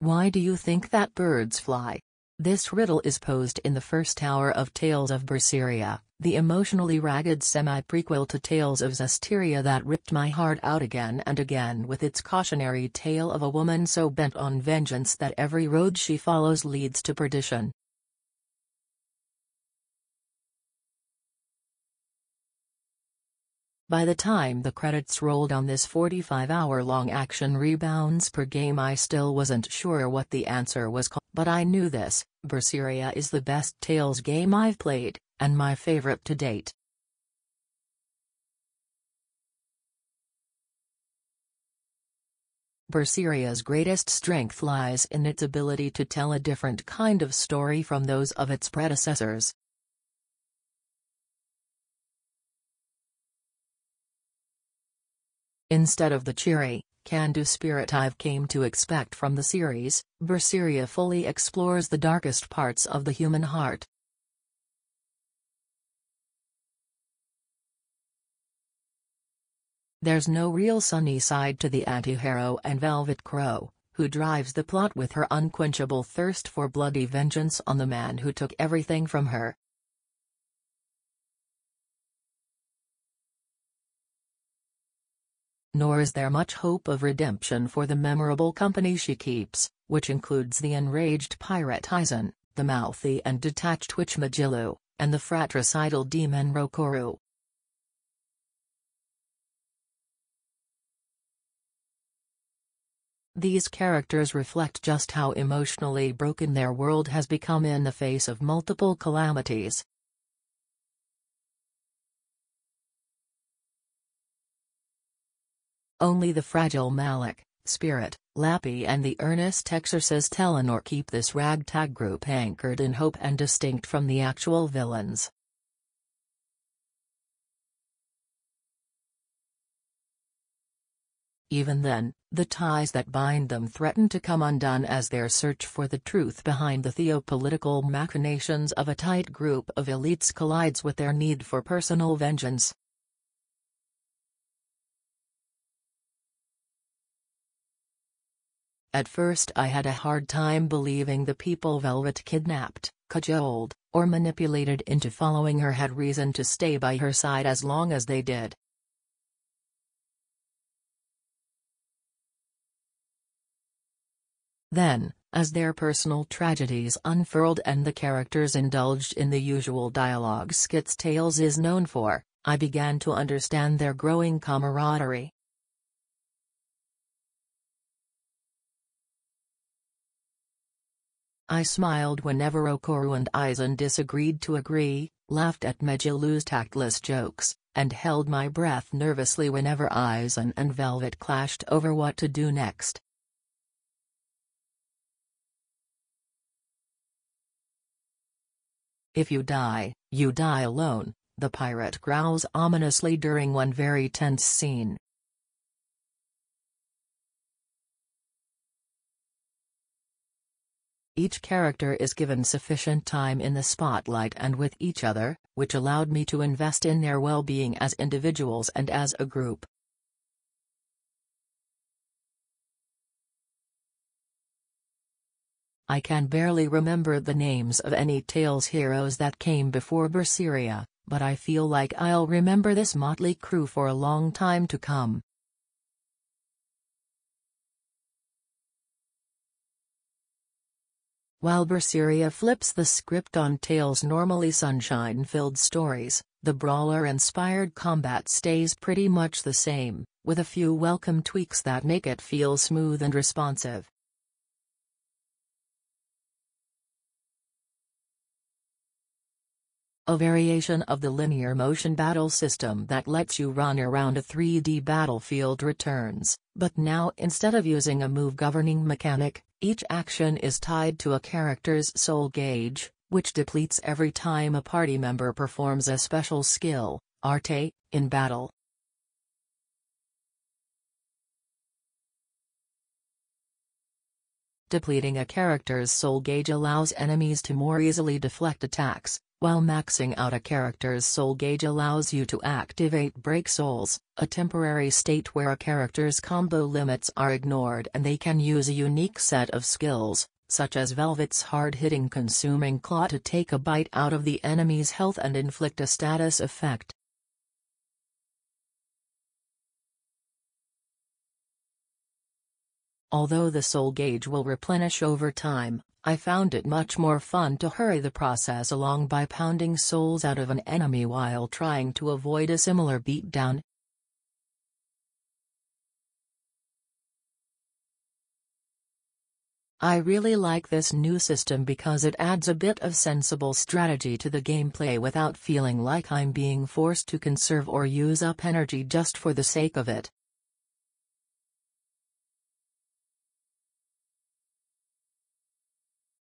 Why do you think that birds fly? This riddle is posed in the first hour of Tales of Berseria, the emotionally ragged semi-prequel to Tales of Zestiria that ripped my heart out again and again with its cautionary tale of a woman so bent on vengeance that every road she follows leads to perdition. By the time the credits rolled on this 45-hour-long action rebounds per game, I still wasn't sure what the answer was called, but I knew this: Berseria is the best Tales game I've played, and my favorite to date. Berseria's greatest strength lies in its ability to tell a different kind of story from those of its predecessors. Instead of the cheery, can-do spirit I've came to expect from the series, Berseria fully explores the darkest parts of the human heart. There's no real sunny side to the anti-hero and Velvet Crowe, who drives the plot with her unquenchable thirst for bloody vengeance on the man who took everything from her. Nor is there much hope of redemption for the memorable company she keeps, which includes the enraged pirate Eizen, the mouthy and detached witch Magilou, and the fratricidal demon Rokurou. These characters reflect just how emotionally broken their world has become in the face of multiple calamities. Only the fragile Malak, spirit, Laphi and the earnest Exorcist Elenor keep this ragtag group anchored in hope and distinct from the actual villains. Even then, the ties that bind them threaten to come undone as their search for the truth behind the theo-political machinations of a tight group of elites collides with their need for personal vengeance. At first I had a hard time believing the people Velvet kidnapped, cajoled, or manipulated into following her had reason to stay by her side as long as they did. Then, as their personal tragedies unfurled and the characters indulged in the usual dialogue skits Tales is known for, I began to understand their growing camaraderie. I smiled whenever Rokurou and Eizen disagreed to agree, laughed at Magilou's tactless jokes, and held my breath nervously whenever Eizen and Velvet clashed over what to do next. "If you die alone," the pirate growls ominously during one very tense scene. Each character is given sufficient time in the spotlight and with each other, which allowed me to invest in their well-being as individuals and as a group. I can barely remember the names of any Tales heroes that came before Berseria, but I feel like I'll remember this motley crew for a long time to come. While Berseria flips the script on Tales' normally sunshine-filled stories, the brawler-inspired combat stays pretty much the same, with a few welcome tweaks that make it feel smooth and responsive. A variation of the linear motion battle system that lets you run around a 3D battlefield returns, but now instead of using a move-governing mechanic, each action is tied to a character's soul gauge, which depletes every time a party member performs a special skill, Arte, in battle. Depleting a character's soul gauge allows enemies to more easily deflect attacks, while maxing out a character's soul gauge allows you to activate Break Souls, a temporary state where a character's combo limits are ignored and they can use a unique set of skills, such as Velvet's hard-hitting consuming claw to take a bite out of the enemy's health and inflict a status effect. Although the soul gauge will replenish over time, I found it much more fun to hurry the process along by pounding souls out of an enemy while trying to avoid a similar beatdown. I really like this new system because it adds a bit of sensible strategy to the gameplay without feeling like I'm being forced to conserve or use up energy just for the sake of it.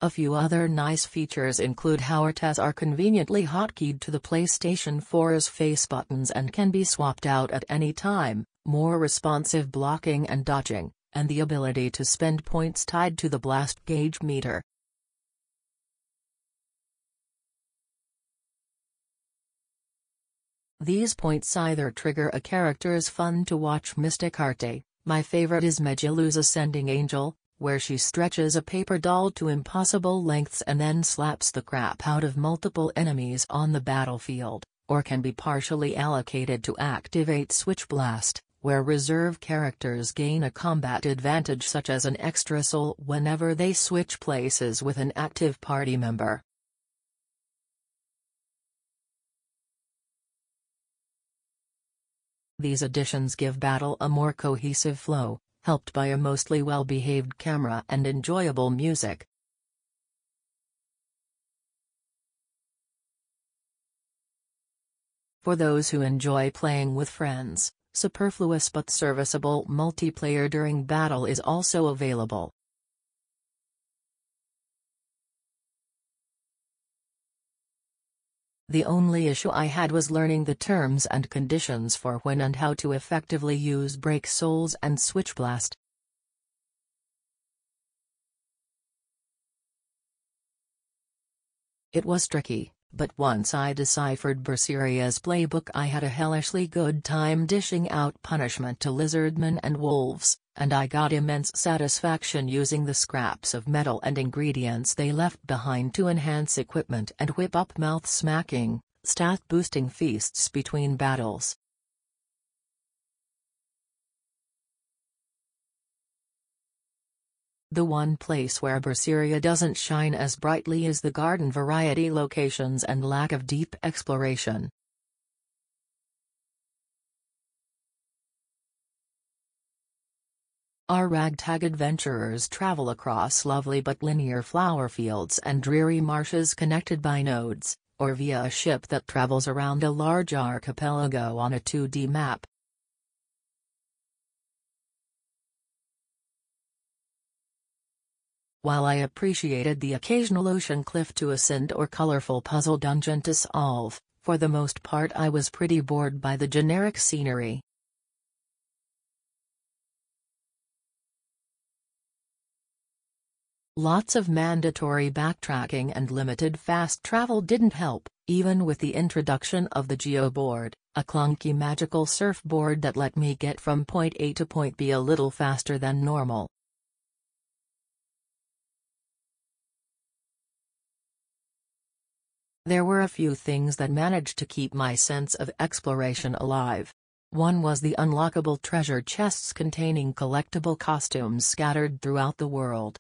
A few other nice features include how RTs are conveniently hotkeyed to the PlayStation 4's face buttons and can be swapped out at any time, more responsive blocking and dodging, and the ability to spend points tied to the blast gauge meter. These points either trigger a character's fun-to-watch mystic arte. My favorite is Magilou's Ascending Angel, where she stretches a paper doll to impossible lengths and then slaps the crap out of multiple enemies on the battlefield, or can be partially allocated to activate Switch Blast, where reserve characters gain a combat advantage such as an extra soul whenever they switch places with an active party member. These additions give battle a more cohesive flow, helped by a mostly well-behaved camera and enjoyable music. For those who enjoy playing with friends, superfluous but serviceable multiplayer during battle is also available. The only issue I had was learning the terms and conditions for when and how to effectively use Break Souls and Switch Blast. It was tricky, but once I deciphered Berseria's playbook I had a hellishly good time dishing out punishment to lizardmen and wolves, and I got immense satisfaction using the scraps of metal and ingredients they left behind to enhance equipment and whip up mouth-smacking, stat-boosting feasts between battles. The one place where Berseria doesn't shine as brightly is the garden variety locations and lack of deep exploration. Our ragtag adventurers travel across lovely but linear flower fields and dreary marshes connected by nodes, or via a ship that travels around a large archipelago on a 2D map. While I appreciated the occasional ocean cliff to ascend or colorful puzzle dungeon to solve, for the most part I was pretty bored by the generic scenery. Lots of mandatory backtracking and limited fast travel didn't help, even with the introduction of the geoboard, a clunky magical surfboard that let me get from point A to point B a little faster than normal. There were a few things that managed to keep my sense of exploration alive. One was the unlockable treasure chests containing collectible costumes scattered throughout the world.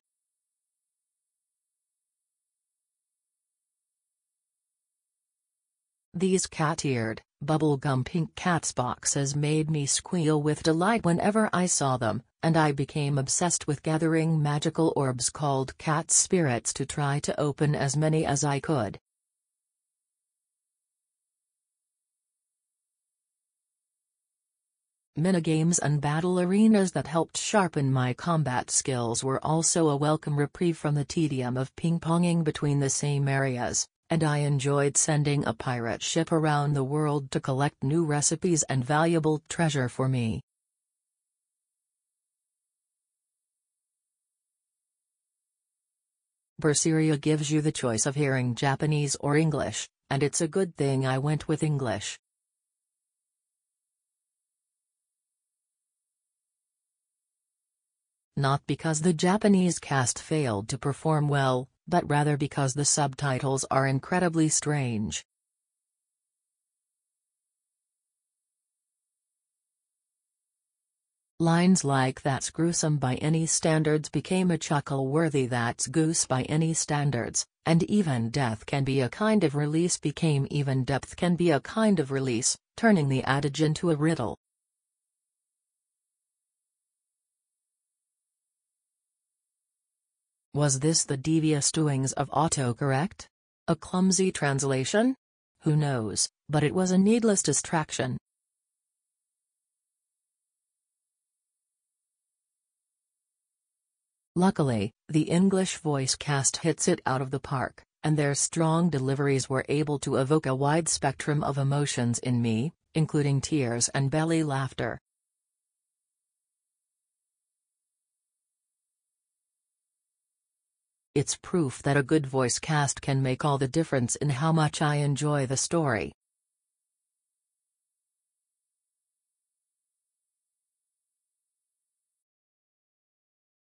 These cat-eared, bubblegum pink cats boxes made me squeal with delight whenever I saw them, and I became obsessed with gathering magical orbs called cat spirits to try to open as many as I could. Minigames and battle arenas that helped sharpen my combat skills were also a welcome reprieve from the tedium of ping-ponging between the same areas, and I enjoyed sending a pirate ship around the world to collect new recipes and valuable treasure for me. Berseria gives you the choice of hearing Japanese or English, and it's a good thing I went with English. Not because the Japanese cast failed to perform well, but rather because the subtitles are incredibly strange. Lines like "that's gruesome by any standards" became a chuckle-worthy "that's goose by any standards," and "even death can be a kind of release" became "even depth can be a kind of release," turning the adage into a riddle. Was this the devious doings of autocorrect? A clumsy translation? Who knows, but it was a needless distraction. Luckily, the English voice cast hits it out of the park, and their strong deliveries were able to evoke a wide spectrum of emotions in me, including tears and belly laughter. It's proof that a good voice cast can make all the difference in how much I enjoy the story.